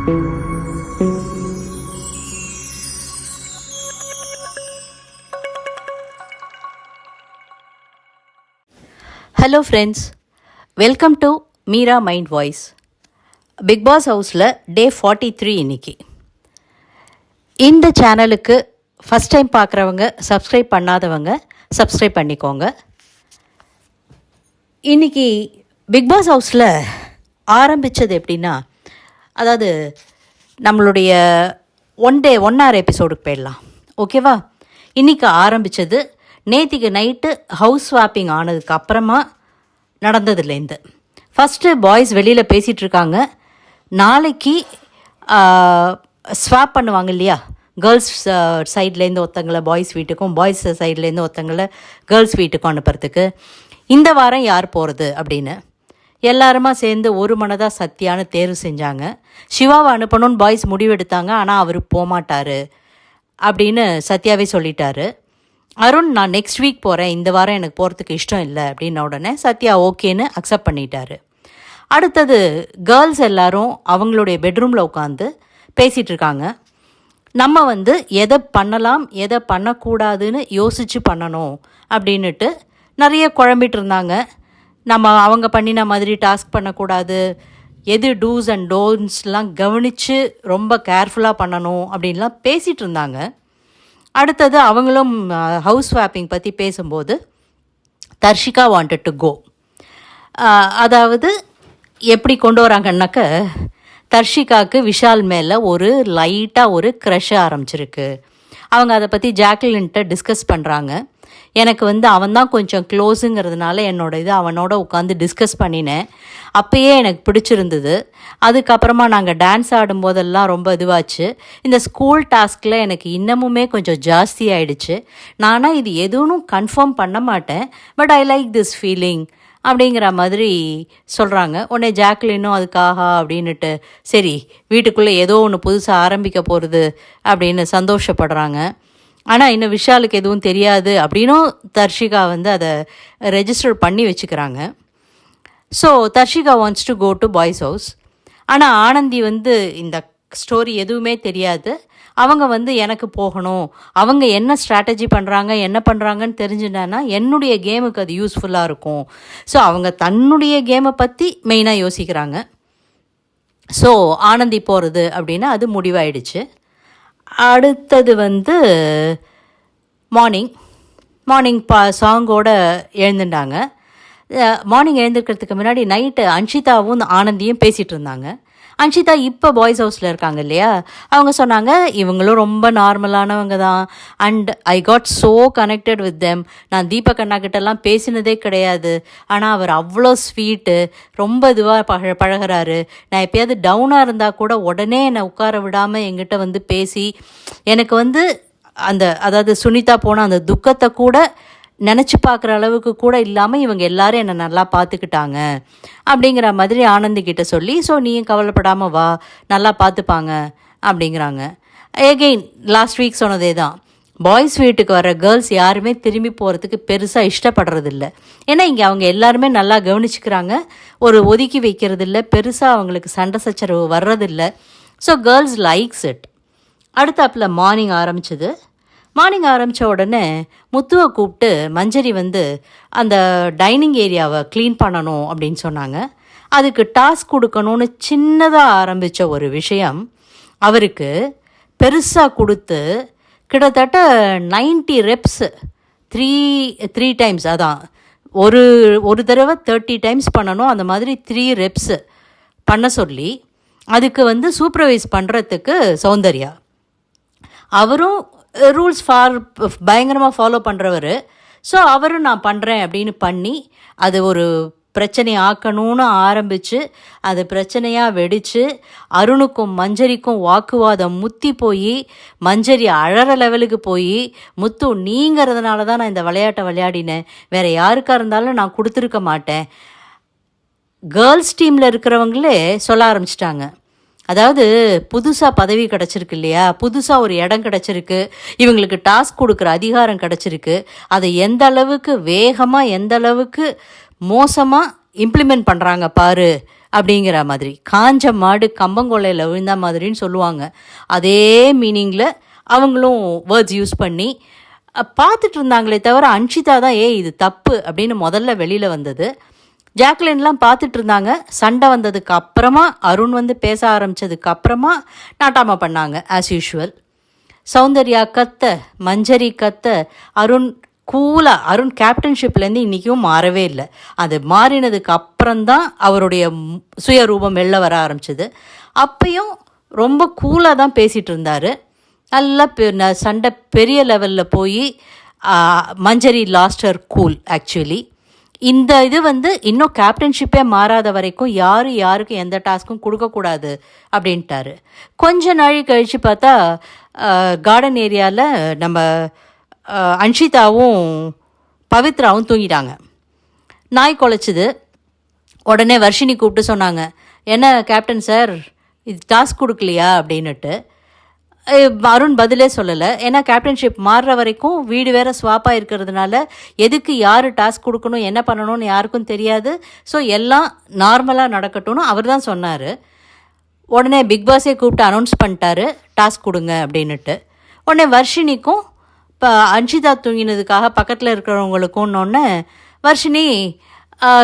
Hello friends, welcome to Meera mind voice. Bigg Boss ஹவுஸில் day 43 இன்னைக்கு. இந்த சேனலுக்கு ஃபஸ்ட் டைம் பார்க்குறவங்க, சப்ஸ்கிரைப் பண்ணாதவங்க சப்ஸ்கிரைப் பண்ணிக்கோங்க. இன்றைக்கி பிக் பாஸ் ஹவுஸில் ஆரம்பித்தது எப்படின்னா, அதாவது நம்மளுடைய ஒன் hour எபிசோடுக்கு போயிடலாம், ஓகேவா? இன்றைக்கி ஆரம்பித்தது நேத்திக்கு நைட்டு ஹவுஸ் ஸ்வாப்பிங் ஆனதுக்கு அப்புறமா நடந்ததுலேருந்து. ஃபஸ்ட்டு பாய்ஸ் வெளியில் பேசிகிட்டு இருக்காங்க. நாளைக்கு ஸ்வாப் பண்ணுவாங்க இல்லையா, கேர்ள்ஸ் சைட்லேருந்து ஒருத்தங்களை பாய்ஸ் வீட்டுக்கும், பாய்ஸ் சைட்லேருந்து ஒருத்தங்களை கேர்ள்ஸ் வீட்டுக்கும் அனுப்புறதுக்கு இந்த வாரம் யார் போகிறது அப்படின்னு எல்லாருமா சேர்ந்து ஒரு மனதாக சத்தியான்னு தேர்வு செஞ்சாங்க. சிவாவை அனுப்பணும்னு பாய்ஸ் முடிவெடுத்தாங்க. ஆனால் அவர் போகமாட்டார் அப்படின்னு சத்யாவே சொல்லிட்டாரு. அருண், நான் நெக்ஸ்ட் வீக் போகிறேன், இந்த வாரம் எனக்கு போகிறதுக்கு இஷ்டம் இல்லை அப்படின்ன உடனே சத்யா ஓகேன்னு அக்செப்ட் பண்ணிட்டாரு. அடுத்தது கேர்ள்ஸ் எல்லாரும் அவங்களுடைய பெட்ரூமில் உட்காந்து பேசிகிட்டு இருக்காங்க. நம்ம எதை பண்ணலாம் எதை பண்ணக்கூடாதுன்னு யோசித்து பண்ணணும் அப்படின்னுட்டு நிறைய குழம்பிட்டு இருந்தாங்க. அவங்க பண்ணின மாதிரி டாஸ்க் பண்ணக்கூடாது, எது டூஸ் அண்ட் டோன்ட்ஸ்லாம் கவனித்து ரொம்ப கேர்ஃபுல்லாக பண்ணணும் அப்படின்லாம் பேசிகிட்டு இருந்தாங்க. அடுத்தது அவங்களும் ஹவுஸ் ஸ்வாப்பிங் பற்றி பேசும்போது தர்ஷிகா வாண்டட் டு கோ. அதாவது எப்படி கொண்டு வராங்கன்னாக்க, தர்ஷிகாவுக்கு விஷால் மேலே ஒரு லைட்டாக ஒரு க்ரஷ் ஆரம்பிச்சிருக்கு. அவங்க அதை பற்றி ஜாக்லின்ட்ட டிஸ்கஸ் பண்ணுறாங்க. எனக்கு அவன் தான் கொஞ்சம் க்ளோஸுங்கிறதுனால அவனோட உட்காந்து டிஸ்கஸ் பண்ணினேன். அப்போயே எனக்கு பிடிச்சிருந்தது. அதுக்கப்புறமா நாங்கள் டான்ஸ் ஆடும்போதெல்லாம் ரொம்ப இதுவாச்சு. இந்த ஸ்கூல் டாஸ்கில் எனக்கு இன்னமுமே கொஞ்சம் ஜாஸ்தி ஆகிடுச்சு. நானாக இது எதுவும் கன்ஃபார்ம் பண்ண மாட்டேன், but I like this feeling அப்படிங்கிற மாதிரி சொல்கிறாங்க. உடனே ஜாக்லினும் அதுக்காக அப்படின்னுட்டு சரி வீட்டுக்குள்ளே ஏதோ ஒன்று புதுசாக ஆரம்பிக்க போகிறது அப்படின்னு சந்தோஷப்படுறாங்க. ஆனால் இன்னும் விஷாலுக்கு எதுவும் தெரியாது அப்படின்னும் தர்ஷிகா அதை ரெஜிஸ்டர் பண்ணி வச்சுக்கிறாங்க. So Dharshika wants to go to boys house. ஆனால் ஆனந்தி இந்த ஸ்டோரி எதுவுமே தெரியாது. அவங்க எனக்கு போகணும், அவங்க என்ன ஸ்ட்ராட்டஜி பண்ணுறாங்க என்ன பண்ணுறாங்கன்னு தெரிஞ்சுட்டான்னா என்னுடைய கேமுக்கு அது யூஸ்ஃபுல்லாக இருக்கும். ஸோ அவங்க தன்னுடைய கேமை பற்றி மெயினாக யோசிக்கிறாங்க. ஸோ ஆனந்தி போகிறது அப்படின்னா அது முடிவாயிடுச்சு. அடுத்தது மார்னிங் சாங்கோட எழுந்துட்டாங்க. மார்னிங் எழுந்திருக்கிறதுக்கு முன்னாடி நைட்டு அன்ஷிதாவும் ஆனந்தியும் பேசிகிட்டு இருந்தாங்க. அன்ஷிதா இப்போ பாய்ஸ் ஹவுஸில் இருக்காங்க இல்லையா, அவங்க சொன்னாங்க இவங்களும் ரொம்ப நார்மலானவங்க தான், and I got so connected with them. நான் தீபக் அண்ணா கிட்டலாம் பேசினதே கிடையாது, ஆனால் அவர் அவ்வளோ ஸ்வீட்டு, ரொம்ப இதுவாக பழகிறாரு. நான் எப்பயாவது டவுனாக இருந்தால் கூட உடனே என்னை உட்கார விடாமல் என்கிட்ட பேசி எனக்கு அதாவது சுனிதா போன அந்த துக்கத்தை கூட நினச்சி பார்க்குற அளவுக்கு கூட இல்லாமல் இவங்க எல்லாரும் என்னை நல்லா பார்த்துக்கிட்டாங்க அப்படிங்கிற மாதிரி ஆனந்திக்கிட்ட சொல்லி, ஸோ நீயும் கவலைப்படாமல் வா, நல்லா பார்த்துப்பாங்க அப்படிங்கிறாங்க. எகெயின் லாஸ்ட் வீக் சொன்னதே தான், பாய்ஸ் வீட்டுக்கு வர கேர்ள்ஸ் யாருமே திரும்பி போகிறதுக்கு பெருசாக இஷ்டப்படுறதில்ல. ஏன்னா இங்கே அவங்க எல்லாருமே நல்லா கவனிச்சுக்கிறாங்க, ஒரு ஒதுக்கி வைக்கிறதில்ல, பெருசாக அவங்களுக்கு சண்டை சச்சரவு வர்றதில்ல. So girls likes it. அடுத்தாப்பில் மார்னிங் ஆரம்பித்த உடனே முத்துவை கூப்பிட்டு மஞ்சரி அந்த டைனிங் ஏரியாவை க்ளீன் பண்ணணும் அப்படின்னு சொன்னாங்க. அதுக்கு டாஸ்க் கொடுக்கணும்னு சின்னதாக ஆரம்பித்த ஒரு விஷயம் அவருக்கு பெருசாக கொடுத்து கிட்டத்தட்ட 90 ரெப்ஸ் த்ரீ டைம்ஸ், அதான் ஒரு தடவை 30 டைம்ஸ் பண்ணணும், அந்த மாதிரி 3 ரெப்ஸ் பண்ண சொல்லி அதுக்கு சூப்பர்வைஸ் பண்ணுறதுக்கு சௌந்தர்யா, அவரும் ரூல்ஸ் பயங்கரமாக ஃபாலோ பண்ணுறவர். ஸோ அவரும் நான் பண்ணுறேன் அப்படின்னு பண்ணி அது ஒரு பிரச்சனை ஆக்கணும்னு ஆரம்பித்து அது பிரச்சனையாக வெடித்து அருணுக்கும் மஞ்சரிக்கும் வாக்குவாதம் முத்தி போய் மஞ்சரி அழற லெவலுக்கு போய், முத்து நீங்கிறதுனால தான் நான் இந்த விளையாட்டை விளையாடினேன், வேறு யாருக்காக இருந்தாலும் நான் கொடுத்துருக்க மாட்டேன். கேர்ள்ஸ் டீமில் இருக்கிறவங்களே சொல்ல ஆரம்பிச்சிட்டாங்க. அதாவது புதுசாக பதவி கிடச்சிருக்கு இல்லையா, புதுசாக ஒரு இடம் கிடச்சிருக்கு, இவங்களுக்கு டாஸ்க் கொடுக்குற அதிகாரம் கிடச்சிருக்கு, அதை எந்த அளவுக்கு வேகமாக எந்த அளவுக்கு மோசமாக இம்ப்ளிமெண்ட் பண்ணுறாங்க பாரு அப்படிங்கிற மாதிரி. காஞ்ச மாடு கம்பங்கொள்ளையில் விழுந்த மாதிரின்னு சொல்லுவாங்க. அதே மீனிங்கில் அவங்களும் வேர்ட்ஸ் யூஸ் பண்ணி பார்த்துட்டு இருந்தாங்களே தவிர அன்ஷிதா தான் இது தப்பு அப்படின்னு முதல்ல வெளியில் வந்தது. ஜாக்லின்லாம் பார்த்துட்டு இருந்தாங்க. சண்டை வந்ததுக்கு அப்புறமா அருண் வந்து பேச ஆரம்பித்ததுக்கு அப்புறமா நாட்டாமா பண்ணாங்க ஆஸ் யூஷுவல். சௌந்தர்யா கத்த, மஞ்சரி கத்த, அருண் கூலாக, அருண் கேப்டன்ஷிப்லேருந்து இன்றைக்கும் மாறவே இல்லை. அது மாறினதுக்கு அப்புறம்தான் அவருடைய சுயரூபம் வெளில வர ஆரம்பிச்சிது. அப்பையும் ரொம்ப கூலாக தான் பேசிகிட்டு இருந்தார். நல்லா சண்டை பெரிய லெவலில் போய் மஞ்சரி லாஸ்டர் கூல். ஆக்சுவலி இந்த இது வந்து இன்னும் கேப்டன்ஷிப்பே மாறாத வரைக்கும் யாருக்கும் எந்த டாஸ்க்கும் கொடுக்கக்கூடாது அப்படின்ட்டாரு. கொஞ்ச நாள் கழித்து பார்த்தா கார்டன் ஏரியாவில் நம்ம அன்ஷிதாவும் பவித்ராவும் தூங்கிட்டாங்க. நாய் குலைச்சிது. உடனே வர்ஷினி கூப்பிட்டு சொன்னாங்க, என்ன கேப்டன் சார் இது டாஸ்க் கொடுக்கலையா அப்படின்னுட்டு. அருண் பதிலே சொல்லலை. ஏன்னா கேப்டன்ஷிப் மாறுற வரைக்கும் வீடு வேறு ஸ்வாப்பாக இருக்கிறதுனால எதுக்கு யார் டாஸ்க் கொடுக்கணும் என்ன பண்ணணும்னு யாருக்கும் தெரியாது. ஸோ எல்லாம் நார்மலாக நடக்கட்டும்னு அவர் தான் சொன்னார். உடனே பிக் பாஸே கூப்பிட்டு அனௌன்ஸ் பண்ணிட்டாரு டாஸ்க் கொடுங்க அப்படின்னுட்டு. உடனே வர்ஷினிக்கும் இப்போ அன்ஷிதா தூங்கினதுக்காக பக்கத்தில் இருக்கிறவங்களுக்கும்னோடனே வர்ஷினி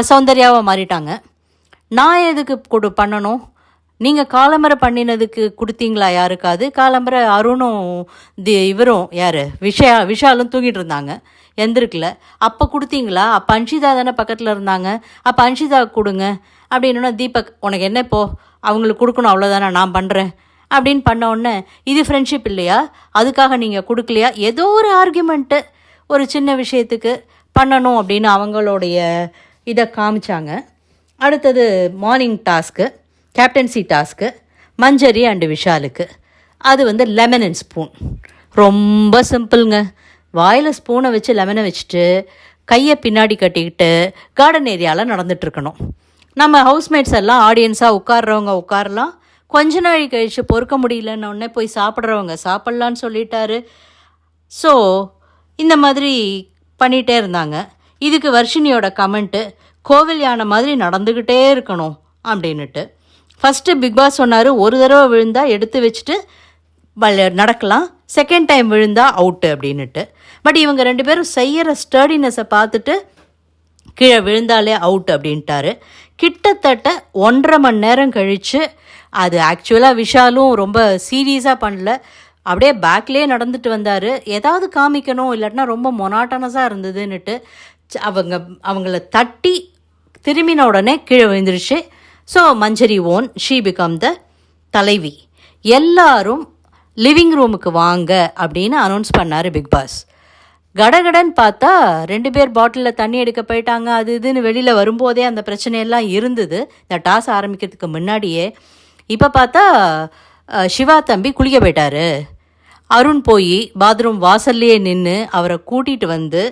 சௌந்தர்யாவை மாறிட்டாங்க. நான் எதுக்கு பண்ணணும்? நீங்கள் காலம்பரை பண்ணினதுக்கு கொடுத்தீங்களா யாருக்காது? காலம்பரை அருணும் இவரும் யார் விஷாலும் தூங்கிட்டு இருந்தாங்க, எந்திருக்கல. அப்போ கொடுத்தீங்களா? அப்போ அன்ஷிதா தானே பக்கத்தில் இருந்தாங்க, அப்போ அன்ஷிதாவுக்கு கொடுங்க அப்படின்னா தீபக் உனக்கு என்ன இப்போ அவங்களுக்கு கொடுக்கணும் அவ்வளோதானே, நான் பண்ணுறேன் அப்படின்னு பண்ண உடனே இது ஃப்ரெண்ட்ஷிப் இல்லையா, அதுக்காக நீங்கள் கொடுக்கலையா, ஏதோ ஒரு ஆர்கியூமெண்ட்டு ஒரு சின்ன விஷயத்துக்கு பண்ணணும் அப்படின்னு அவங்களுடைய இதை காமிச்சாங்க. அடுத்தது morning task, captaincy task Manjari and விஷாலுக்கு. அது வந்து லெமன் அண்ட் ஸ்பூன். ரொம்ப சிம்பிளுங்க. வாயில் ஸ்பூனை வச்சு லெமனை வச்சுட்டு கையை பின்னாடி கட்டிக்கிட்டு கார்டன் ஏரியாவில் நடந்துகிட்ருக்கணும். நம்ம ஹவுஸ்மேட்ஸ் எல்லாம் ஆடியன்ஸாக உட்கார்றவங்க உட்காரலாம். கொஞ்ச நாள் கழிச்சு பொறுக்க முடியலன்னு உடனே போய் சாப்பிட்றவங்க சாப்பிட்லான்னு சொல்லிட்டாரு. ஸோ இந்த மாதிரி பண்ணிகிட்டே இருந்தாங்க. இதுக்கு வர்ஷினியோட கமெண்ட்டு, கோவில் யானை மாதிரி நடந்துக்கிட்டே இருக்கணும் அப்படின்னுட்டு. ஃபஸ்ட்டு பிக் பாஸ் சொன்னார், ஒரு தடவை விழுந்தால் எடுத்து வச்சுட்டு நடக்கலாம், செகண்ட் டைம் விழுந்தால் அவுட்டு அப்படின்னுட்டு. பட் இவங்க ரெண்டு பேரும் செய்கிற ஸ்டர்டினஸை பார்த்துட்டு கீழே விழுந்தாலே அவுட் அப்படின்ட்டாரு. கிட்டத்தட்ட 1.5 மணி நேரம் கழித்து, அது ஆக்சுவலாக விஷாலும் ரொம்ப சீரியஸாக பண்ணல, அப்படியே பேக்லேயே நடந்துட்டு வந்தார். ஏதாவது காமிக்கணும் இல்லாட்டினா ரொம்ப மொனாட்டனஸாக இருந்ததுன்னுட்டு அவங்கள தட்டி திரும்பின உடனே கீழே விழுந்துருச்சு. So Manjari own, she become the தலைவி. எல்லாரும் லிவிங் ரூமுக்கு வாங்க அப்படின்னு அனௌன்ஸ் பண்ணார் பிக் பாஸ். கடகடன்னு பார்த்தா 2 பேர் பாட்டிலில் தண்ணி எடுக்க போயிட்டாங்க. அது இதுன்னு வெளியில் வரும்போதே அந்த பிரச்சனையெல்லாம் இருந்தது, இந்த டாஸ் ஆரம்பிக்கிறதுக்கு முன்னாடியே. இப்போ பார்த்தா சிவா தம்பி குளிக்க போயிட்டார். அருண் போய் பாத்ரூம் வாசல்லையே நின்று அவரை கூட்டிகிட்டு வந்து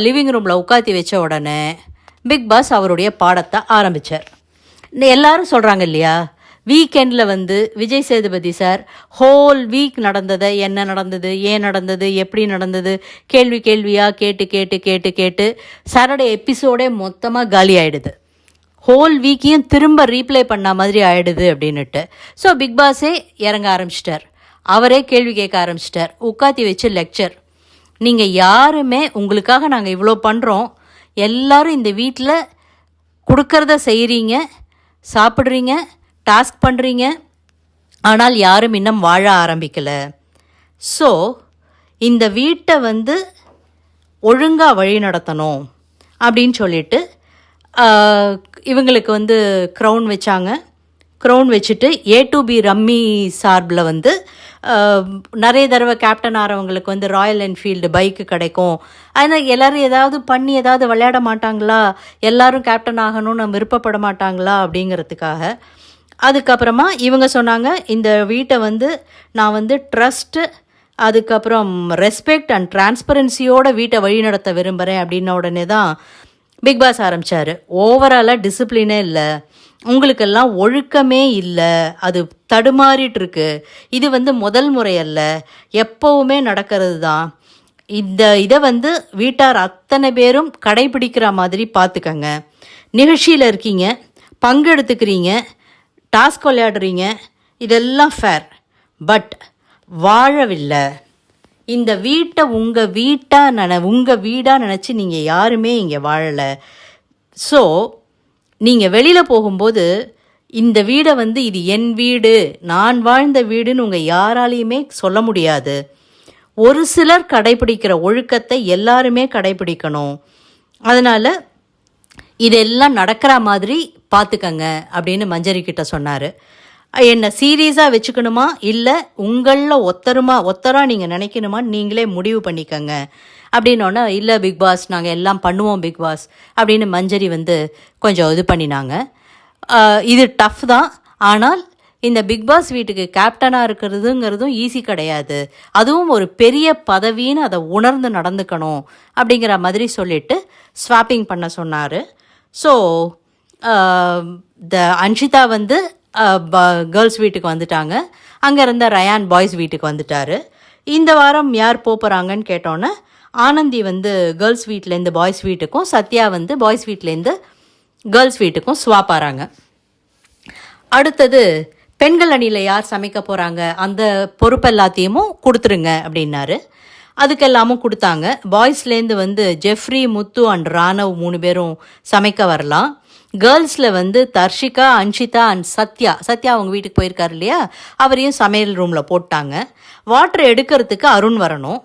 லிவிங் ரூமில் உட்காத்தி வச்ச உடனே பிக் பாஸ் அவருடைய பாடத்தை ஆரம்பித்தார். எல்லாரும் சொல்கிறாங்க இல்லையா, வீக்கெண்டில் வந்து Vijay Sethupathi sir whole week நடந்ததை, என்ன நடந்தது, ஏன் நடந்தது, எப்படி நடந்தது, கேள்வியாக கேட்டு கேட்டு கேட்டு கேட்டு சாட்டர்டே எபிசோடே மொத்தமாக காலி ஆகிடுது. ஹோல் வீக்கையும் திரும்ப ரீப்ளே பண்ண மாதிரி ஆகிடுது அப்படின்னுட்டு. ஸோ பிக் பாஸே இறங்க ஆரம்பிச்சிட்டார். அவரே கேள்வி கேட்க ஆரம்பிச்சிட்டார், உட்காத்தி வச்சு லெக்சர். நீங்கள் யாருமே உங்களுக்காக நாங்கள் இவ்வளோ பண்ணுறோம், எல்லோரும் இந்த வீட்டில் கொடுக்கறத செய்கிறீங்க, சாப்பிட்றீங்க, டாஸ்க் பண்ணுறீங்க, ஆனால் யாரும் இன்னும் வாழ ஆரம்பிக்கலை. ஸோ இந்த வீட்டை வந்து ஒழுங்காக வழி நடத்தணும் அப்படின்னு சொல்லிட்டு இவங்களுக்கு வந்து க்ரௌன் வச்சாங்க. க்ரௌன் வச்சுட்டு A2B ரம்மி சார்பில் வந்து நிறைய தடவை கேப்டன் ஆகிறவங்களுக்கு வந்து ராயல் என்ஃபீல்டு பைக்கு கிடைக்கும். ஆனால் எல்லோரும் ஏதாவது பண்ணி ஏதாவது விளையாட மாட்டாங்களா, எல்லோரும் கேப்டன் ஆகணும்னு விருப்பப்பட மாட்டாங்களா அப்படிங்கிறதுக்காக. அதுக்கப்புறமா இவங்க சொன்னாங்க, இந்த வீட்டை வந்து நான் வந்து ட்ரஸ்ட்டு, அதுக்கப்புறம் ரெஸ்பெக்ட் அண்ட் டிரான்ஸ்பரன்சியோட வீட்டை வழி நடத்த விரும்புகிறேன் அப்படின்ன உடனே தான் பிக் பாஸ் ஆரம்பித்தார். ஓவராலாக டிசிப்ளினே இல்லை, உங்களுக்கெல்லாம் ஒழுக்கமே இல்லை, அது தடுமாறிட்டு இருக்கு, இது வந்து முதல் முறை அல்ல, எப்போவுமே நடக்கிறது தான், இந்த இதை வந்து வீட்டார் அத்தனை பேரும் கடைபிடிக்கிற மாதிரி பார்த்துக்கங்க. நிகழ்ச்சியில் இருக்கீங்க, பங்கெடுத்துக்கிறீங்க, டாஸ்க் விளையாடுறீங்க, இதெல்லாம் ஃபேர். பட் வாழவில்லை. இந்த வீட்டை உங்கள் வீடாக நினச்சி நீங்கள் யாருமே இங்கே வாழலை. ஸோ நீங்கள் வெளியில் போகும்போது இந்த வீடை வந்து இது என் வீடு, நான் வாழ்ந்த வீடுன்னு உங்கள் யாராலையுமே சொல்ல முடியாது. ஒரு சிலர் கடைப்பிடிக்கிற ஒழுக்கத்தை எல்லாருமே கடைப்பிடிக்கணும். அதனால் இதெல்லாம் நடக்கிற மாதிரி பார்த்துக்கங்க அப்படின்னு மஞ்சரி கிட்ட சொன்னார். என்ன சீரியஸாக வச்சுக்கணுமா இல்லை உங்களில் ஒத்தராக நீங்கள் நினைக்கணுமான்னு நீங்களே முடிவு பண்ணிக்கங்க அப்படின்னோன்னா, இல்லை பிக் பாஸ் நாங்கள் எல்லாம் பண்ணுவோம் பிக் பாஸ் அப்படின்னு மஞ்சரி வந்து கொஞ்சம் இது பண்ணினாங்க. இது டஃப் தான். ஆனால் இந்த பிக் பாஸ் வீட்டுக்கு கேப்டனாக இருக்கிறதுங்கிறதும் ஈஸி கிடையாது. அதுவும் ஒரு பெரிய பதவின்னு அதை உணர்ந்து நடந்துக்கணும் அப்படிங்கிற மாதிரி சொல்லிவிட்டு ஸ்வாப்பிங் பண்ண சொன்னார். ஸோ அன்ஷிதா வந்து கேர்ள்ஸ் வீட்டுக்கு வந்துட்டாங்க. அங்கே இருந்த ரயான் பாய்ஸ் வீட்டுக்கு வந்துட்டார். இந்த வாரம் யார் போகிறாங்கன்னு கேட்டோன்னே ஆனந்தி வந்து கேர்ள்ஸ் வீட்டிலேருந்து பாய்ஸ் வீட்டுக்கும், சத்யா வந்து பாய்ஸ் வீட்டிலேருந்து கேர்ள்ஸ் வீட்டுக்கும் ஸ்வாப் ஆகிறாங்க. அடுத்தது பெண்கள் அணியில் யார் சமைக்க போகிறாங்க அந்த பொறுப்பு எல்லாத்தையும் கொடுத்துருங்க அப்படின்னாரு. அதுக்கெல்லாமும் கொடுத்தாங்க. பாய்ஸ்லேருந்து வந்து ஜெஃப்ரி, முத்து அண்ட் ராணவ் 3 பேரும் சமைக்க வரலாம். கேர்ள்ஸில் வந்து தர்ஷிகா, அன்ஷிதா அண்ட் சத்யா அவங்க வீட்டுக்கு போயிருக்காரு இல்லையா, அவரையும் சமையல் ரூமில் போட்டாங்க. வாட்டர் எடுக்கிறதுக்கு அருண் வரணும்.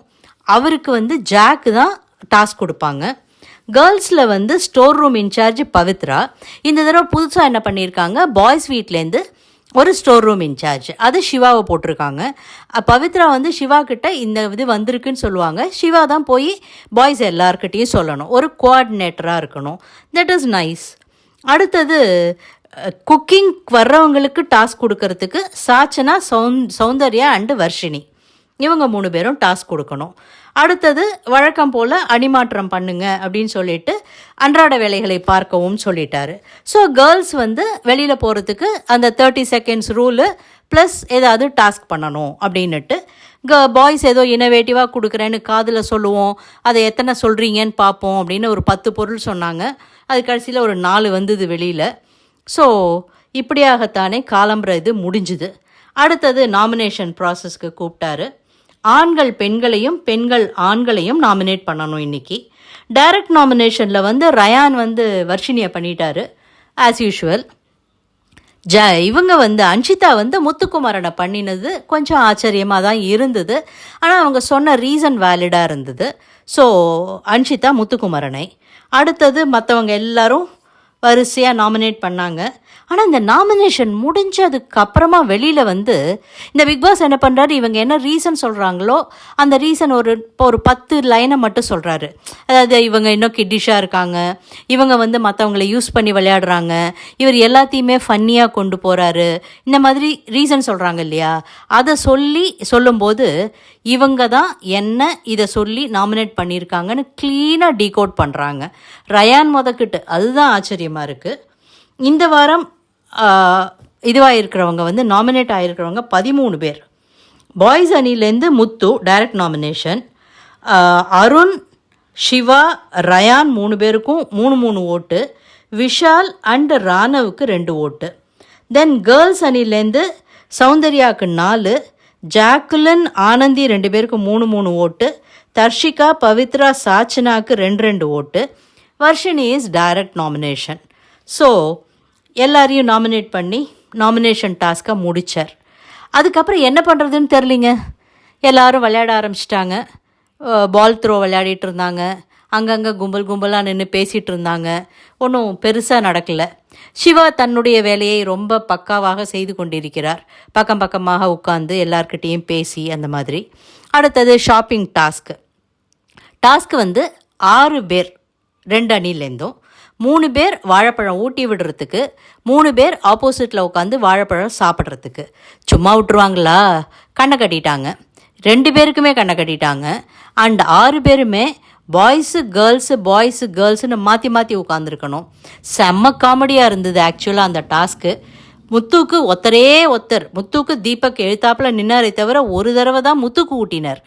அவருக்கு வந்து ஜாக்கு தான் டாஸ்க் கொடுப்பாங்க. கேர்ள்ஸில் வந்து ஸ்டோர் ரூம் இன்சார்ஜ் பவித்ரா. இந்த தடவை புதுசாக என்ன பண்ணியிருக்காங்க, பாய்ஸ் வீட்லேருந்து ஒரு ஸ்டோர் ரூம் இன்சார்ஜ், அது சிவாவை போட்டிருக்காங்க. பவித்ரா வந்து சிவா கிட்ட இந்த இது வந்திருக்குன்னு சொல்லுவாங்க. சிவா தான் போய் பாய்ஸ் எல்லார்கிட்டையும் சொல்லணும். ஒரு கோஆர்டினேட்டராக இருக்கணும். That is nice. அடுத்தது குக்கிங் வர்றவங்களுக்கு டாஸ்க் கொடுக்கறதுக்கு சாச்சனா, சௌந்தர்யா அண்டு வர்ஷினி இவங்க 3 பேரும் டாஸ்க் கொடுக்கணும். அடுத்தது வழக்கம் போல் அடிமாற்றம் பண்ணுங்க அப்படின்னு சொல்லிட்டு அன்றாட வேலைகளை பார்க்கவும் சொல்லிட்டாரு. ஸோ கேர்ள்ஸ் வந்து வெளியில் போகிறதுக்கு அந்த 30 செகண்ட்ஸ் ரூலு ப்ளஸ் ஏதாவது டாஸ்க் பண்ணணும் அப்படின்னுட்டு, பாய்ஸ் ஏதோ இனோவேட்டிவாக கொடுக்குறேன்னு காதில் சொல்லுவோம், அதை எத்தனை சொல்கிறீங்கன்னு பார்ப்போம் அப்படின்னு ஒரு 10 பொருள் சொன்னாங்க. அது கடைசியில் ஒரு 4 வந்தது வெளியில். ஸோ இப்படியாகத்தானே காலம்புற இது முடிஞ்சுது. அடுத்தது நாமினேஷன் ப்ராசஸ்க்கு கூப்பிட்டாரு. ஆண்கள் பெண்களையும் பெண்கள் ஆண்களையும் நாமினேட் பண்ணணும். இன்றைக்கி டைரக்ட் நாமினேஷனில் வந்து ரயான் வந்து வர்ஷினியை பண்ணிட்டாரு ஆஸ் யூஷுவல். இவங்க வந்து அன்ஷிதா வந்து முத்துக்குமாரனை பண்ணினது கொஞ்சம் ஆச்சரியமாக தான் இருந்தது. ஆனால் அவங்க சொன்ன ரீசன் வேலிடாக இருந்தது. ஸோ அன்ஷிதா முத்துக்குமாரனை. அடுத்தது மற்றவங்க எல்லாரும் வரிசையாக நாமினேட் பண்ணாங்க. ஆனால் இந்த நாமினேஷன் முடிஞ்சதுக்கு அப்புறமா வெளியில் வந்து இந்த பிக் பாஸ் என்ன பண்ணுறாரு, இவங்க என்ன ரீசன் சொல்கிறாங்களோ அந்த ரீசன் ஒரு 10 லைனை மட்டும் சொல்கிறாரு. அதாவது இவங்க இன்னும் கிட்டிஷாக இருக்காங்க, இவங்க வந்து மற்றவங்களை யூஸ் பண்ணி விளையாடுறாங்க, இவர் எல்லாத்தையுமே ஃபன்னியாக கொண்டு போகிறாரு, இந்த மாதிரி ரீசன் சொல்கிறாங்க இல்லையா. அதை சொல்லும்போது இவங்க தான் என்ன இதை சொல்லி நாமினேட் பண்ணியிருக்காங்கன்னு க்ளீனாக டீகோட் பண்ணுறாங்க. ரயான் முதக்கிட்டு அதுதான் ஆச்சரியமாக இருக்குது. இந்த வாரம் இதுவாக இருக்கிறவங்க வந்து நாமினேட் ஆகிருக்கிறவங்க 13 பேர். பாய்ஸ் அணிலேருந்து முத்து டைரக்ட் நாமினேஷன், அருண், சிவா, ரயான் 3 பேருக்கும் 3 ஓட்டு, விஷால் அண்ட் ராணவுக்கு 2 ஓட்டு. தென் கேர்ள்ஸ் அணிலேருந்து சௌந்தர்யாவுக்கு 4, ஜாக்குலின், ஆனந்தி 2 பேருக்கு 3 ஓட்டு, தர்ஷிகா, பவித்ரா, சாச்சனாவுக்கு 2 ஓட்டு, Varshini is direct nomination. So எல்லாரையும் நாமினேட் பண்ணி நாமினேஷன் டாஸ்க்கை முடித்தார். அதுக்கப்புறம் என்ன பண்ணுறதுன்னு தெரிலிங்க. எல்லோரும் விளையாட ஆரம்பிச்சிட்டாங்க. பால் த்ரோ விளையாடிட்டு இருந்தாங்க. அங்கங்கே கும்பலாக நின்று பேசிகிட்டு இருந்தாங்க. ஒன்றும் பெருசாக நடக்கலை. சிவா தன்னுடைய வேலையை ரொம்ப பக்காவாக செய்து கொண்டிருக்கிறார். பக்கமாக உட்காந்து எல்லார்கிட்டேயும் பேசி அந்த மாதிரி. அடுத்தது ஷாப்பிங் டாஸ்க்கு வந்து 6 பேர் 2 அணிலேருந்தும், 3 பேர் வாழைப்பழம் ஊட்டி விடுறதுக்கு, 3 பேர் ஆப்போசிட்டில் உட்காந்து வாழைப்பழம் சாப்பிட்றதுக்கு. சும்மா விட்டுருவாங்களா? கண்ணை கட்டிட்டாங்க. 2 பேருக்குமே கண்ணை கட்டிட்டாங்க. அண்ட் 6 பேருமே பாய்ஸு கேர்ள்ஸுன்னு மாற்றி உட்காந்துருக்கணும். செம்ம காமெடியாக இருந்தது ஆக்சுவலாக அந்த டாஸ்க்கு. முத்துக்கு முத்துக்கு தீபக் எழுத்தாப்பில் நின்னாரே தவிர ஒரு தடவை தான் முத்துக்கு ஊட்டினார்.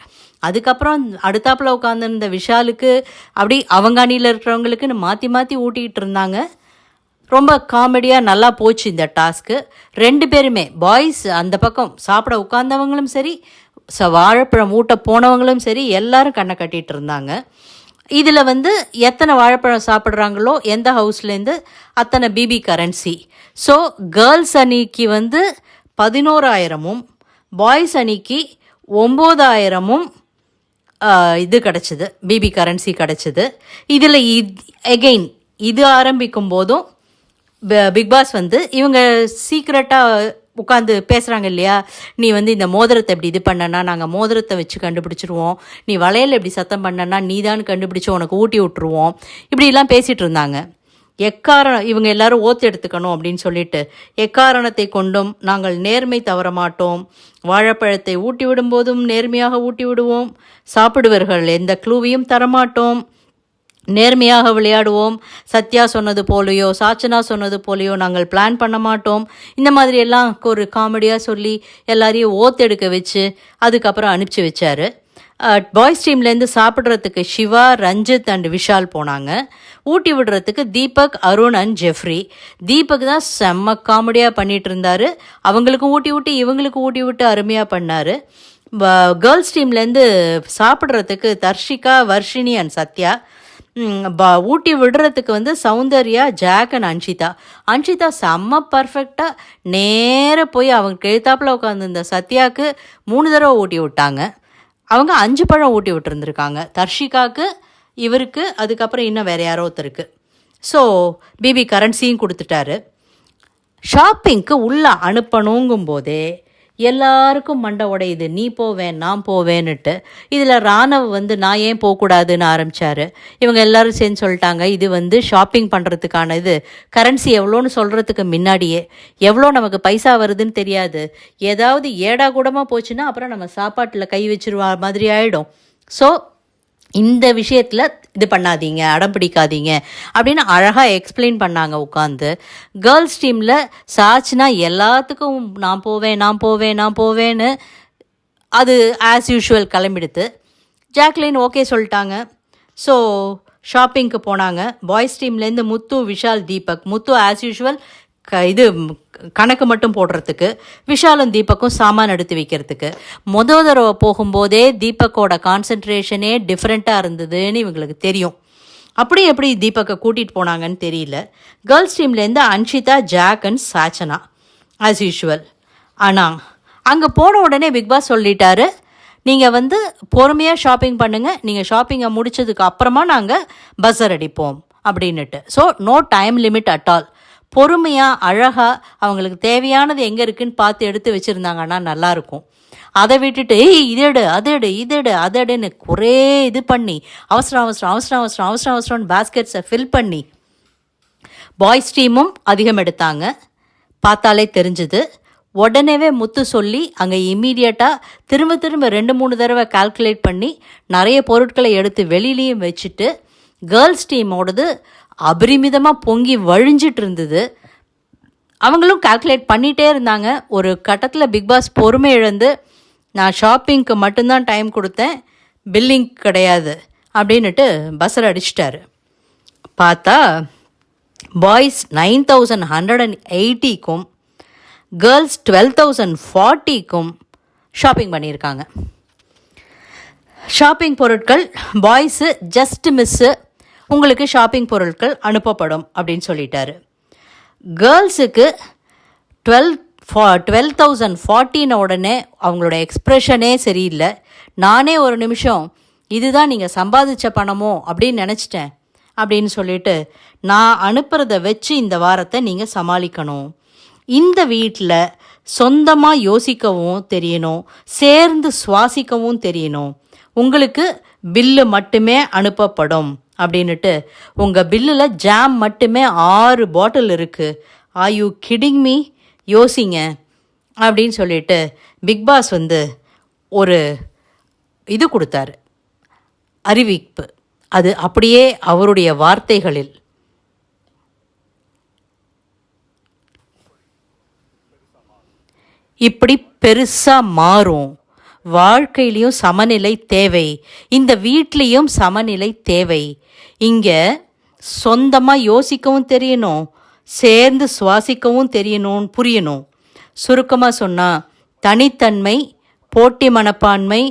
அதுக்கப்புறம் அடுத்தாப்பில் உட்காந்துருந்த விஷாலுக்கு அப்படி அவங்க அணியில் இருக்கிறவங்களுக்குன்னு மாற்றி ஊட்டிகிட்டு இருந்தாங்க. ரொம்ப காமெடியாக நல்லா போச்சு இந்த டாஸ்க்கு. 2 பேருமே பாய்ஸ் அந்த பக்கம் சாப்பிட உட்கார்ந்தவங்களும் சரி, வாழைப்பழம் ஊட்ட போனவங்களும் சரி, எல்லாரும் கண்ணை கட்டிகிட்டு இருந்தாங்க. இதில் வந்து எத்தனை வாழைப்பழம் சாப்பிட்றாங்களோ எந்த ஹவுஸ்லேருந்து அத்தனை பிபி கரன்சி. ஸோ கேர்ள்ஸ் அணிக்கு வந்து 11,000ம் பாய்ஸ் அணிக்கு 9,000ம் இது கிடச்சிது, பிபி கரன்சி கிடச்சிது. இதில் எகெயின் இது ஆரம்பிக்கும் போதும் பிக் பாஸ் வந்து இவங்க சீக்ரெட்டாக உட்காந்து பேசுகிறாங்க இல்லையா, நீ வந்து இந்த மோதிரத்தை எப்படி இது பண்ணனா நாங்கள் மோதிரத்தை வச்சு கண்டுபிடிச்சிருவோம், நீ வளையல் எப்படி சத்தம் பண்ணனா நீ தான் கண்டுபிடிச்சி உனக்கு ஊட்டி விட்டுருவோம், இப்படிலாம் பேசிகிட்டு இருந்தாங்க. இவங்க எல்லாரும் ஓத்து எடுத்துக்கணும் அப்படின்னு சொல்லிட்டு, எக்காரணத்தை கொண்டும் நாங்கள் நேர்மை தவற மாட்டோம், வாழைப்பழத்தை ஊட்டி விடும்போதும் நேர்மையாக ஊட்டி விடுவோம், சாப்பிடுவர்கள் எந்த க்ளூவையும் தரமாட்டோம், நேர்மையாக விளையாடுவோம், சத்யா சொன்னது போலையோ சாச்சனா சொன்னது போலையோ நாங்கள் பிளான் பண்ண மாட்டோம், இந்த மாதிரி எல்லாம் ஒரு காமெடியாக சொல்லி எல்லாரையும் ஓத்தெடுக்க வச்சு அதுக்கப்புறம் அனுப்பிச்சி வச்சார். பாய்ஸ் டீம்லேருந்து சாப்பிட்றதுக்கு சிவா, ரஞ்சித் அண்ட் விஷால் போனாங்க. ஊட்டி விடுறதுக்கு தீபக், அருண் அண்ட் ஜெஃப்ரி. தீபக் தான் செம்ம காமெடியாக பண்ணிகிட்டு இருந்தார். அவங்களுக்கும் ஊட்டி விட்டு இவங்களுக்கும் ஊட்டி விட்டு அருமையாக பண்ணார். கேர்ள்ஸ் டீம்லேருந்து சாப்பிட்றதுக்கு தர்ஷிகா, வர்ஷினி அண்ட் சத்யா. ஊட்டி விடுறதுக்கு வந்து சௌந்தர்யா, ஜாக் அண்ட் அன்ஷிதா செம்ம பர்ஃபெக்டாக நேராக போய் அவங்க எழுத்தாப்பில் உட்காந்துருந்த சத்யாவுக்கு 3 தடவை ஊட்டி விட்டாங்க. அவங்க 5 பழம் ஊட்டி விட்டுருந்துருக்காங்க. தர்ஷிகாவுக்கு, இவருக்கு, அதுக்கப்புறம் இன்னும் வேறு யாரோ ஒருத்தருக்கு. ஸோ பிபி கரன்சியும் கொடுத்துட்டாரு. ஷாப்பிங்க்கு உள்ளே அனுப்பணுங்கும் போதே எல்லாருக்கும் மண்டை உடையுது, நீ போவேன் நான் போவேன்னுட்டு. இதில் ராணவ் வந்து நான் ஏன் போகக்கூடாதுன்னு ஆரம்பித்தார். இவங்க எல்லோரும் சேர்ந்து சொல்லிட்டாங்க, இது வந்து ஷாப்பிங் பண்ணுறதுக்கான இது, கரன்சி எவ்வளோன்னு சொல்கிறதுக்கு முன்னாடியே எவ்வளோ நமக்கு பைசா வருதுன்னு தெரியாது, ஏதாவது ஏடா கூடமாக போச்சுன்னா அப்புறம் நம்ம சாப்பாட்டில் கை வச்சிருவா மாதிரி ஆகிடும். ஸோ இந்த விஷயத்தில் இது பண்ணாதீங்க, அடம் பிடிக்காதீங்க அப்படின்னு அழகாக எக்ஸ்பிளைன் பண்ணாங்க உட்காந்து. கேர்ள்ஸ் டீமில் சாச்சினா எல்லாத்துக்கும் நான் போவேன்னு அது ஆஸ் யூஷுவல் கிளம்பிடுது. ஜாக்லின் ஓகே சொல்லிட்டாங்க. ஸோ ஷாப்பிங்க்கு போனாங்க. பாய்ஸ் டீம்லேருந்து முத்து, விஷால், தீபக். முத்து ஆஸ் யூஷுவல் இது கணக்கு மட்டும் போடுறதுக்கு, விஷாலும் தீபக்கும் சாமான் எடுத்து வைக்கிறதுக்கு. தடவை போகும்போதே தீபக்கோட கான்சன்ட்ரேஷனே டிஃப்ரெண்ட்டாக இருந்ததுன்னு இவங்களுக்கு தெரியும். அப்படி எப்படி தீபக்கை கூட்டிகிட்டு போனாங்கன்னு தெரியல. கேர்ள்ஸ் டீம்லேருந்து Anshitha, Jack and Sachana as usual. ஆனால் அங்கே போன உடனே பிக் பாஸ் சொல்லிட்டாரு, நீங்கள் வந்து பொறுமையாக ஷாப்பிங் பண்ணுங்கள், நீங்கள் ஷாப்பிங்கை முடித்ததுக்கு அப்புறமா நாங்கள் பஸ்ஸர் அடிப்போம் அப்படின்னுட்டு. So no time limit at all. பொறுமையாக அழகாக அவங்களுக்கு தேவையானது எங்கே இருக்குதுன்னு பார்த்து எடுத்து வச்சுருந்தாங்கன்னா நல்லாயிருக்கும். அதை விட்டுட்டு இதெடு அதெடுன்னு ஒரே இது பண்ணி அவசரம் பேஸ்கெட்ஸை ஃபில் பண்ணி பாய்ஸ் டீமும் அதிகம் எடுத்தாங்க. பார்த்தாலே தெரிஞ்சுது. உடனேவே முத்து சொல்லி அங்கே இம்மீடியட்டாக திரும்ப 2-3 தடவை கால்குலேட் பண்ணி நிறைய பொருட்களை எடுத்து வெளியிலையும் வச்சுட்டு கேர்ள்ஸ் டீமோடது அபரிமிதமாக பொங்கி வழிஞ்சிட்டு இருந்தது. அவங்களும் கால்குலேட் பண்ணிகிட்டே இருந்தாங்க. ஒரு கட்டத்தில் பிக் பாஸ் பொறுமை இழந்து, நான் ஷாப்பிங்க்கு மட்டும்தான் டைம் கொடுத்தேன், பில்லிங் கிடையாது அப்படின்னுட்டு பஸ்ஸர் அடிச்சிட்டாரு. பார்த்தா பாய்ஸ் 9,180க்கும் கேர்ள்ஸ் 12,040க்கும் ஷாப்பிங் பண்ணியிருக்காங்க. ஷாப்பிங் பொருட்கள் பாய்ஸு ஜஸ்ட் மிஸ்ஸு, உங்களுக்கு ஷாப்பிங் பொருட்கள் அனுப்பப்படும் அப்படின்னு சொல்லிட்டாரு. கேர்ள்ஸுக்கு 12,014 உடனே அவங்களோட எக்ஸ்ப்ரெஷனே சரியில்லை. நானே ஒரு நிமிஷம் இதுதான் நீங்கள் சம்பாதிச்ச பணமோ அப்படின்னு நினச்சிட்டேன் அப்படின்னு சொல்லிட்டு, நான் அனுப்புறத வச்சு இந்த வாரத்தை நீங்கள் சமாளிக்கணும், இந்த வீட்டில் சொந்தமாக யோசிக்கவும் தெரியணும், சேர்ந்து சுவாசிக்கவும் தெரியணும், உங்களுக்கு பில்லு மட்டுமே அனுப்பப்படும் அப்படின்னுட்டு, உங்கள் பில்லில் ஜாம் மட்டுமே 6 பாட்டில் இருக்குது, ஆர் யூ கிடிங் மீ, யோசிங்க அப்படின்னு சொல்லிட்டு பிக் பாஸ் வந்து ஒரு இது கொடுத்தாரு, அறிவிப்பு. அது அப்படியே அவருடைய வார்த்தைகளில். இப்படி பெருசாக மாறும். வாழ்க்கையிலையும் சமநிலை தேவை, இந்த வீட்லேயும் சமநிலை தேவை. இங்கே சொந்தமாக யோசிக்கவும் தெரியணும், சேர்ந்து சுவாசிக்கவும் தெரியணும், புரியணும். சுருக்கமாக சொன்னால் தனித்தன்மை, போட்டி மனப்பான்மை,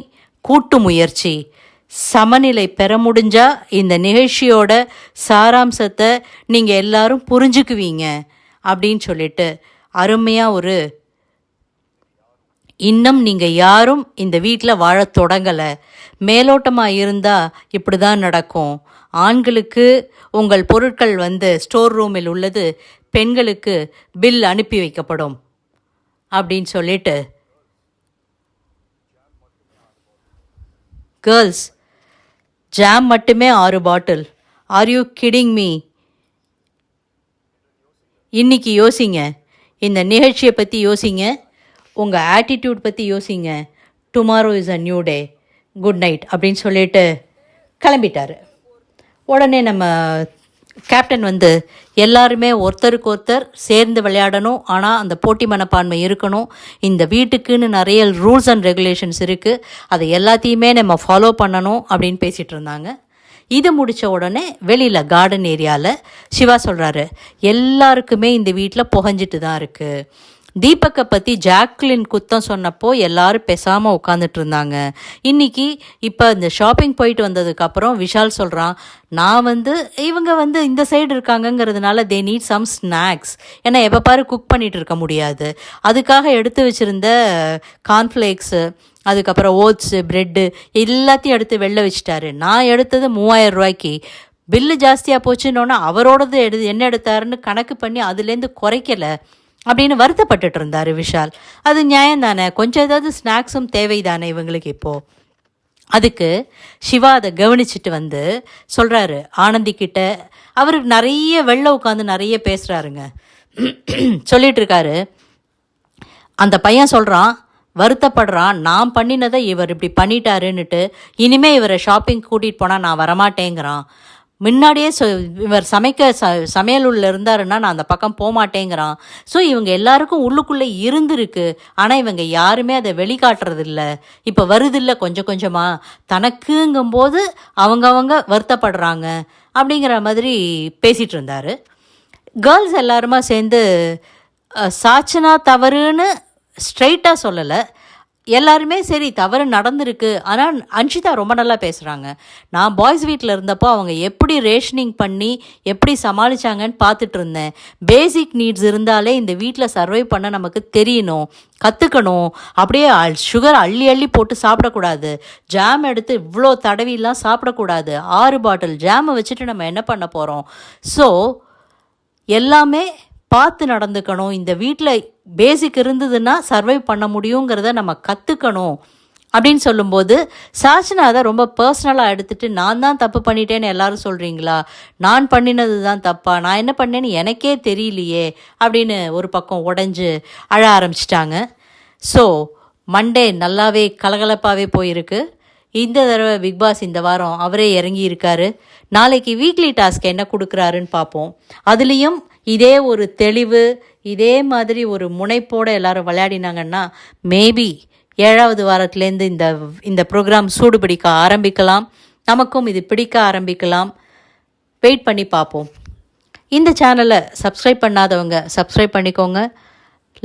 கூட்டு முயற்சி, சமநிலை பெற முடிஞ்சால் இந்த நிகழ்ச்சியோட சாராம்சத்தை நீங்கள் எல்லாரும் புரிஞ்சுக்குவீங்க அப்படின்னு சொல்லிட்டு அருமையாக ஒரு இன்னும் நீங்கள் யாரும் இந்த வீட்டில் வாழ தொடங்கலை, மேலோட்டமாக இருந்தால் இப்படி தான் நடக்கும், ஆண்களுக்கு உங்கள் பொருட்கள் ஸ்டோர் ரூமில் உள்ளது, பெண்களுக்கு பில் அனுப்பி வைக்கப்படும் அப்படின்னு சொல்லிட்டு, கேர்ள்ஸ் ஜாம் மட்டுமே 6 பாட்டில், ஆர் யூ கிடிங் மீ? இன்னைக்கு யோசிங்க, இந்த நிகழ்ச்சியை பற்றி யோசிங்க, உங்கள் ஆட்டிடியூட் பற்றி யோசிங்க. Tomorrow is a new day, good night அப்படின்னு சொல்லிட்டு கிளம்பிட்டார். உடனே நம்ம கேப்டன் எல்லாருமே ஒருத்தருக்கு ஒருத்தர் சேர்ந்து விளையாடணும், ஆனால் அந்த போட்டி மனப்பான்மை இருக்கணும், இந்த வீட்டுக்குன்னு நிறைய ரூல்ஸ் அண்ட் ரெகுலேஷன்ஸ் இருக்குது, அதை எல்லாத்தையுமே நம்ம ஃபாலோ பண்ணணும் அப்படின்னு பேசிகிட்டு இருந்தாங்க. இது முடித்த உடனே வெளியில் கார்டன் ஏரியாவில் சிவா சொல்கிறாரு, எல்லாருக்குமே இந்த வீட்டில் புகஞ்சிட்டு தான் இருக்குது. தீபக்கை பற்றி ஜாக்லின் குத்தம் சொன்னப்போ எல்லாரும் பேசாமல் உட்காந்துட்டு இருந்தாங்க. இன்றைக்கி இப்போ இந்த ஷாப்பிங் போயிட்டு வந்ததுக்கப்புறம் விஷால் சொல்கிறான், நான் இவங்க இந்த சைடு இருக்காங்கங்கிறதுனால தே நீட் சம் ஸ்நாக்ஸ், ஏன்னா எப்போ பாரு குக் பண்ணிகிட்டு இருக்க முடியாது, அதுக்காக எடுத்து வச்சுருந்த கார்ன்ஃப்ளேக்ஸு, அதுக்கப்புறம் ஓட்ஸு, ப்ரெட்டு எல்லாத்தையும் எடுத்து வெளில வச்சுட்டாரு. நான் எடுத்தது 3000 ரூபாய்க்கு, பில்லு ஜாஸ்தியாக போச்சுன்னொன்னே அவரோடது என்ன எடுத்தாருன்னு கணக்கு பண்ணி அதுலேருந்து குறைக்கலை அப்படின்னு வருத்தப்பட்டுட்டு இருந்தார் விஷால். அது நியாயம்தானே, கொஞ்சம் ஏதாவது ஸ்நாக்ஸும் தேவைதானே இவங்களுக்கு இப்போது. அதுக்கு சிவா அதை கவனிச்சுட்டு சொல்கிறாரு ஆனந்தி கிட்ட, அவருக்கு நிறைய வெளில உட்காந்து நிறைய பேசுகிறாருங்க. சொல்லிட்டு இருக்காரு, அந்த பையன் சொல்கிறான், வருத்தப்படுறான், நான் பண்ணினதை இவர் இப்படி பண்ணிட்டாருன்னுட்டு, இனிமேல் இவரை ஷாப்பிங் கூட்டிகிட்டு போனால் நான் வரமாட்டேங்கிறான், முன்னாடியே இவர் சமையல் உள்ள இருந்தாருன்னா நான் அந்த பக்கம் போகமாட்டேங்கிறான். ஸோ இவங்க எல்லாருக்கும் உள்ளுக்குள்ளே இருந்திருக்கு, ஆனால் இவங்க யாருமே அதை வெளிக்காட்டுறதில்ல, இப்போ வருதில்ல கொஞ்சம் கொஞ்சமாக, தனக்குங்கும்போது அவங்கவங்க வருத்தப்படுறாங்க அப்படிங்கிற மாதிரி பேசிகிட்டு இருந்தார். கேர்ள்ஸ் எல்லாருமா சேர்ந்து சாச்சனா தவறுன்னு ஸ்ட்ரைட்டாக சொல்லலை, எல்லாருமே சரி தவறு நடந்திருக்கு, ஆனால் அன்ஷிதா ரொம்ப நல்லா பேசுகிறாங்க, நான் பாய்ஸ் வீட்டில் இருந்தப்போ அவங்க எப்படி ரேஷனிங் பண்ணி எப்படி சமாளித்தாங்கன்னு பார்த்துட்டு இருந்தேன், பேசிக் நீட்ஸ் இருந்தாலே இந்த வீட்டில் சர்வை பண்ண நமக்கு தெரியணும், கற்றுக்கணும், அப்படியே சுகர் அள்ளி அள்ளி போட்டு சாப்பிடக்கூடாது, ஜாம் எடுத்து இவ்வளோ தடவிலாம் சாப்பிடக்கூடாது, 6 பாட்டில் ஜாமை வச்சுட்டு நம்ம என்ன பண்ண போகிறோம், ஸோ எல்லாமே பார்த்து நடந்துக்கணும், இந்த வீட்டில் பேசிக் இருந்ததுன்னா சர்வை பண்ண முடியுங்கிறத நம்ம கற்றுக்கணும் அப்படின்னு சொல்லும்போது சாச்சனா அதை ரொம்ப பர்சனலாக எடுத்துகிட்டு, நான் தான் தப்பு பண்ணிட்டேன்னு எல்லாரும் சொல்கிறீங்களா, நான் பண்ணினது தான் தப்பா, நான் என்ன பண்ணேன்னு எனக்கே தெரியலையே அப்படின்னு ஒரு பக்கம் உடஞ்சி அழ ஆரம்பிச்சிட்டாங்க. ஸோ மண்டே நல்லாவே கலகலப்பாகவே போயிருக்கு. இந்த தடவை பிக்பாஸ் இந்த வாரம் அவரே இறங்கி இருக்காரு. நாளைக்கு வீக்லி டாஸ்க் என்ன கொடுக்குறாருன்னு பார்ப்போம். அதுலேயும் இதே ஒரு தெளிவு, இதே மாதிரி ஒரு முனைப்போடு எல்லாரும் விளையாடினாங்கன்னா மேபி 7வது வாரத்துலேருந்து இந்த ப்ரோக்ராம் சூடு பிடிக்க ஆரம்பிக்கலாம், நமக்கும் இது பிடிக்க ஆரம்பிக்கலாம். வெயிட் பண்ணி பார்ப்போம். இந்த சேனலை சப்ஸ்கிரைப் பண்ணாதவங்க சப்ஸ்கிரைப் பண்ணிக்கோங்க,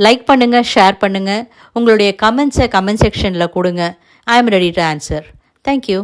லைக் பண்ணுங்கள், ஷேர் பண்ணுங்கள், உங்களுடைய கமெண்ட்ஸை கமெண்ட் செக்ஷனில் கொடுங்க. ஐ am ready to answer. Thank you.